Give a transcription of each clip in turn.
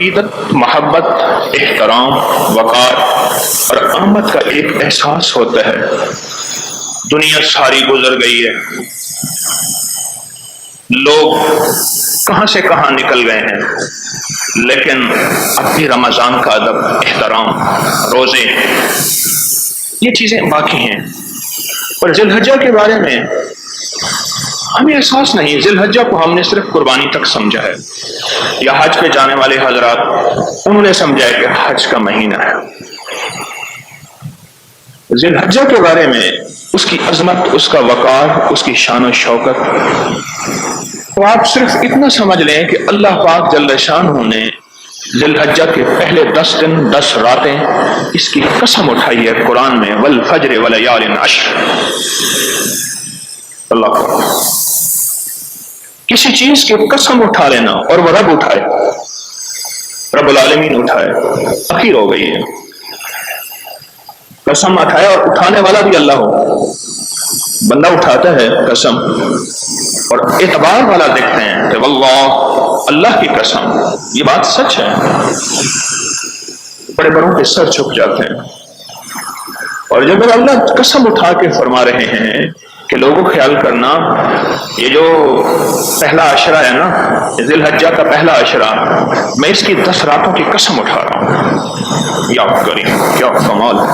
عقیدت، محبت، احترام، وقار اور آمد کا ایک احساس ہوتا ہے۔ دنیا ساری گزر گئی ہے، لوگ کہاں سے کہاں نکل گئے ہیں، لیکن اپنی رمضان کا ادب، احترام، روزے، یہ چیزیں باقی ہیں۔ اور ذی الحجہ کے بارے میں ہمیں احساس نہیں، ذی الحجہ کو ہم نے صرف قربانی تک سمجھا ہے، یا حج پہ جانے والے حضرات انہوں نے سمجھا ہے کہ حج کا مہینہ ہے۔ ذی الحجہ کے بارے میں اس کی عظمت، اس کا وقار، اس کی شان و شوکت، تو آپ صرف اتنا سمجھ لیں کہ اللہ پاک جل شانہ نے ذی الحجہ کے پہلے 10 دن 10 راتیں اس کی قسم اٹھائی ہے قرآن میں، والفجر ولیال عشر۔ اللہ کو کسی چیز کی قسم اٹھا لینا اور وہ رب اٹھائے، رب العالمین اٹھائے، اخیر ہو گئی ہے۔ قسم اٹھائے اور اٹھانے والا بھی اللہ ہو، بندہ اٹھاتا ہے قسم اور اعتبار والا دیکھتے ہیں کہ واللہ، اللہ کی قسم، یہ بات سچ ہے، بڑے بڑوں کے سر جھک جاتے ہیں۔ اور جب اللہ قسم اٹھا کے فرما رہے ہیں کہ لوگوں خیال کرنا، یہ جو پہلا عشرہ ہے نا، ذی الحجہ کا پہلا عشرہ، میں اس کی 10 راتوں کی قسم اٹھا رہا ہوں۔ یا کریم، کیا کمال ہے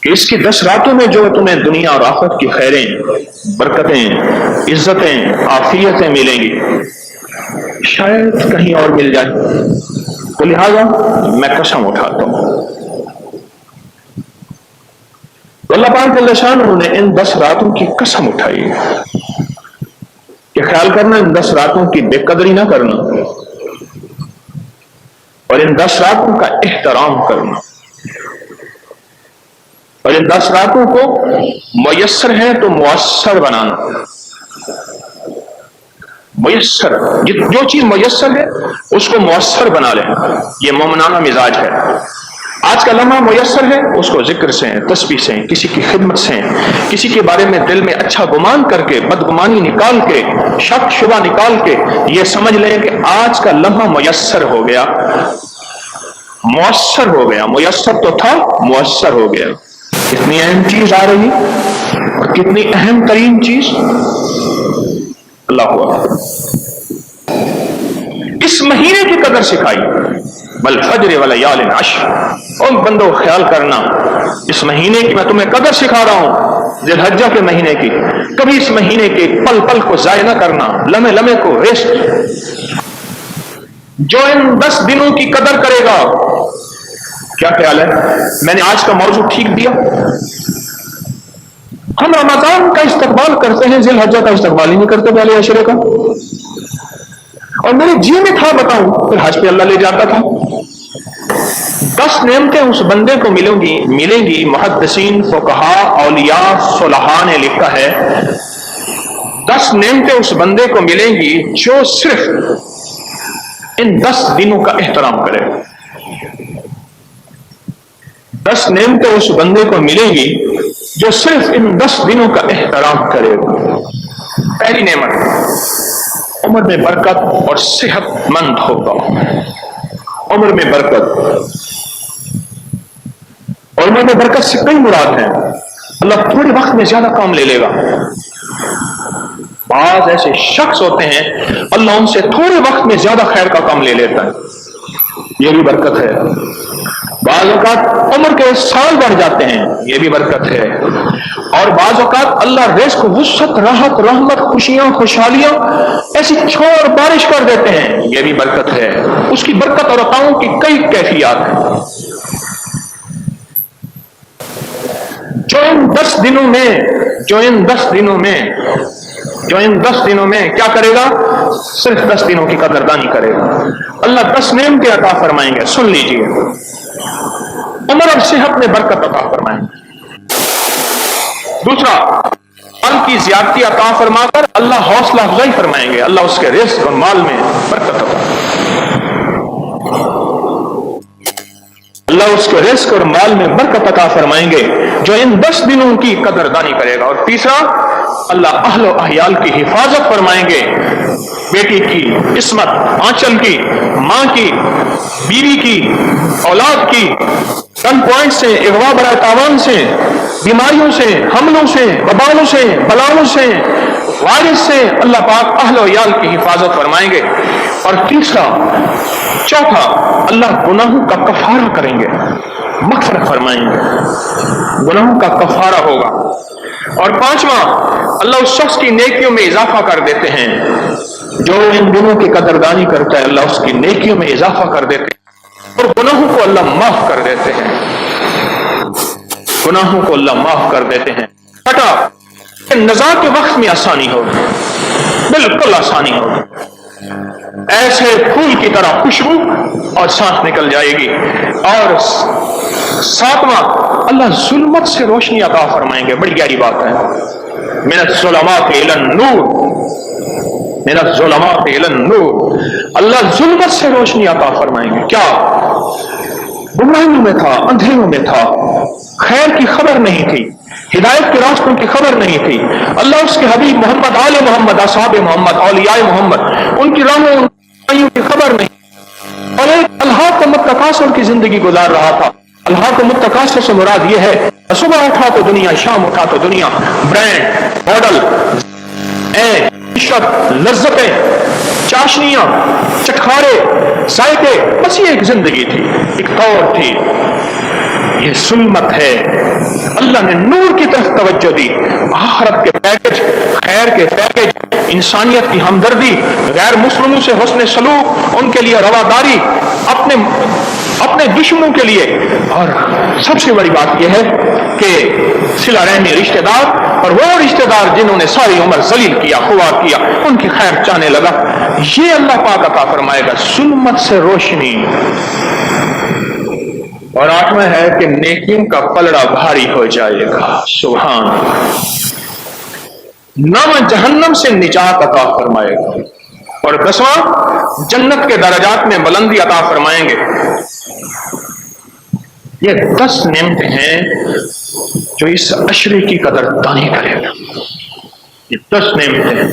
کہ اس کی 10 راتوں میں جو تمہیں دنیا اور آخرت کی خیریں، برکتیں، عزتیں، عافیتیں ملیں گی، شاید کہیں اور مل جائے، تو لہذا میں قسم اٹھاتا ہوں۔ تو اللہ پاک جل شانہ نے ان 10 راتوں کی قسم اٹھائی کہ خیال کرنا، ان 10 راتوں کی بے قدری نہ کرنا اور ان 10 راتوں کا احترام کرنا، اور ان 10 راتوں کو میسر ہے تو مؤثر بنانا۔ میسر، جو چیز میسر ہے اس کو مؤثر بنا لیں، یہ مومنانہ مزاج ہے۔ آج کا لمحہ میسر ہے، اس کو ذکر سے، تسبیح سے، کسی کی خدمت سے، کسی کے بارے میں دل میں اچھا گمان کر کے، بدگمانی نکال کے، شک شبہ نکال کے یہ سمجھ لیں کہ آج کا لمحہ میسر ہو گیا، مؤثر ہو گیا۔ میسر تو تھا، مؤثر ہو گیا۔ کتنی اہم چیز آ رہی اور کتنی اہم ترین چیز، اللہ اکبر، اس مہینے کی قدر سکھائی، والفجر ولیال عشر۔ اور بندو خیال کرنا، اس مہینے کی میں تمہیں قدر سکھا رہا ہوں، ذی الحجہ کے مہینے کی، کبھی اس مہینے کے پل پل کو ضائع نہ کرنا، لمحے لمحے کو ویسٹ۔ جو ان 10 دنوں کی قدر کرے گا، کیا خیال ہے، میں نے آج کا موضوع ٹھیک دیا؟ ہم رمضان کا استقبال کرتے ہیں، ذی الحجہ کا استقبال ہی نہیں کرتے، پہلے عشرے کا۔ اور میرے جی میں تھا بتاؤں، پھر حج پہ اللہ لے جاتا تھا۔ 10 نعمتیں اس بندے کو ملیں گی، محدثین، فقہاء، اولیاء، صلحاء نے لکھا ہے 10 نعمتیں اس بندے کو ملیں گی جو صرف ان 10 دنوں کا احترام کرے۔ 10 نعمتیں اس بندے کو ملیں گی جو صرف ان 10 دنوں کا احترام کرے گا۔ پہلی نعمت، عمر میں برکت اور صحت مند ہوگا۔ عمر میں برکت، اور عمر میں برکت سے کئی مراد ہیں۔ اللہ تھوڑے وقت میں زیادہ کام لے لے گا۔ بعض ایسے شخص ہوتے ہیں اللہ ان سے تھوڑے وقت میں زیادہ خیر کا کام لے لیتا ہے، یہ بھی برکت ہے۔ بعض اوقات عمر کے سال بڑھ جاتے ہیں، یہ بھی برکت ہے۔ اور بعض اوقات اللہ رزق، وسعت، راحت، رحمت، خوشیاں، خوشحالیاں ایسی چھوڑ بارش کر دیتے ہیں، یہ بھی برکت ہے۔ اس کی برکت اور عطاؤں کی کئی کیفیات ہیں۔ جو ان 10 دنوں میں کیا کرے گا؟ صرف 10 دنوں کی قدردانی کرے گا، اللہ 10 نعمتیں عطا فرمائیں گے۔ سن لیجئے، عمر اور صحت میں برکت عطا فرمائیں گے۔ دوسرا، مال کی زیادتی عطا فرما کر اللہ حوصلہ افزائی فرمائیں گے، اللہ اس کے رزق اور مال میں برکت عطا، اللہ اس کے رزق اور مال میں برکت عطا فرمائیں گے جو ان 10 دنوں کی قدردانی کرے گا۔ اور تیسرا، اللہ اہل و احیال کی حفاظت فرمائیں گے۔ بیٹی کی عصمت، آنچل کی، ماں کی، بیوی کی، اولاد کی، گن پوائنٹ سے، اغوا برائے تاوان سے، بیماریوں سے، حملوں سے، وبالوں سے، بلاؤں سے، وائرس سے اللہ پاک اہل و عیال کی حفاظت فرمائیں گے۔ اور تیسرا، چوتھا، اللہ گناہوں کا کفارہ کریں گے، مغفرت فرمائیں گے، گناہوں کا کفارہ ہوگا۔ اور پانچواں، اللہ اس شخص کی نیکیوں میں اضافہ کر دیتے ہیں جو ان دنوں کی قدردانی کرتا ہے، اللہ اس کی نیکیوں میں اضافہ کر دیتے ہیں اور گناہوں کو اللہ معاف کر دیتے ہیں، گناہوں کو اللہ معاف کر دیتے ہیں۔ چھٹا، نزاع کے وقت میں آسانی ہوگی، بالکل آسانی ہوگی، ایسے پھول کی طرح خوشبو اور سانس نکل جائے گی۔ اور ساتواں، اللہ ظلمت سے روشنی عطا فرمائیں گے، بڑی گہری بات ہے، من الظلمات الی النور، من الظلمات الی النور، اللہ ظلمت سے روشنی عطا فرمائیں گے۔ کیا گمراہیوں میں تھا، اندھیروں میں تھا، خیر کی خبر نہیں تھی، ہدایت کے راستوں کی خبر نہیں تھی، اللہ اس کے حبیب محمد، آل محمد، اصحاب محمد، اولیاء محمد، ان کی راہوں کی خبر نہیں، اور ایک اللہ کو متکاسر کی زندگی گزار رہا تھا۔ اللہ کو متکاسر سے مراد یہ ہے، صبح اٹھا تو دنیا، شام اٹھا تو دنیا، برانڈ، ماڈل، عشرت، لذتیں، چاشنیاں، چٹخارے، ذائقے، بس یہ ایک زندگی تھی، ایک دور تھی۔ یہ ظلمت ہے، اللہ نے نور کی طرف توجہ دی، آخرت کے پیکج، خیر کے پیکج، انسانیت کی ہمدردی، غیر مسلموں سے حسن سلوک، ان کے لیے رواداری، اپنے دشمنوں کے لیے، اور سب سے بڑی بات یہ ہے کہ صلہ رحمی رشتہ دار، اور وہ رشتہ دار جنہوں نے ساری عمر ذلیل کیا، خوار کیا، ان کی خیر چاہنے لگا، یہ اللہ پاک عطا فرمائے گا، ظلمت سے روشنی۔ اور آٹھواں ہے کہ نیکیوں کا پلڑا بھاری ہو جائے گا، سبحان اللہ، نہ جہنم سے نجات عطا فرمائے گا۔ اور دسواں، جنت کے درجات میں بلندی عطا فرمائیں گے۔ یہ 10 نعمتیں ہیں جو اس عشرے کی قدر دانی کرے گا، یہ 10 نعمتیں ہیں۔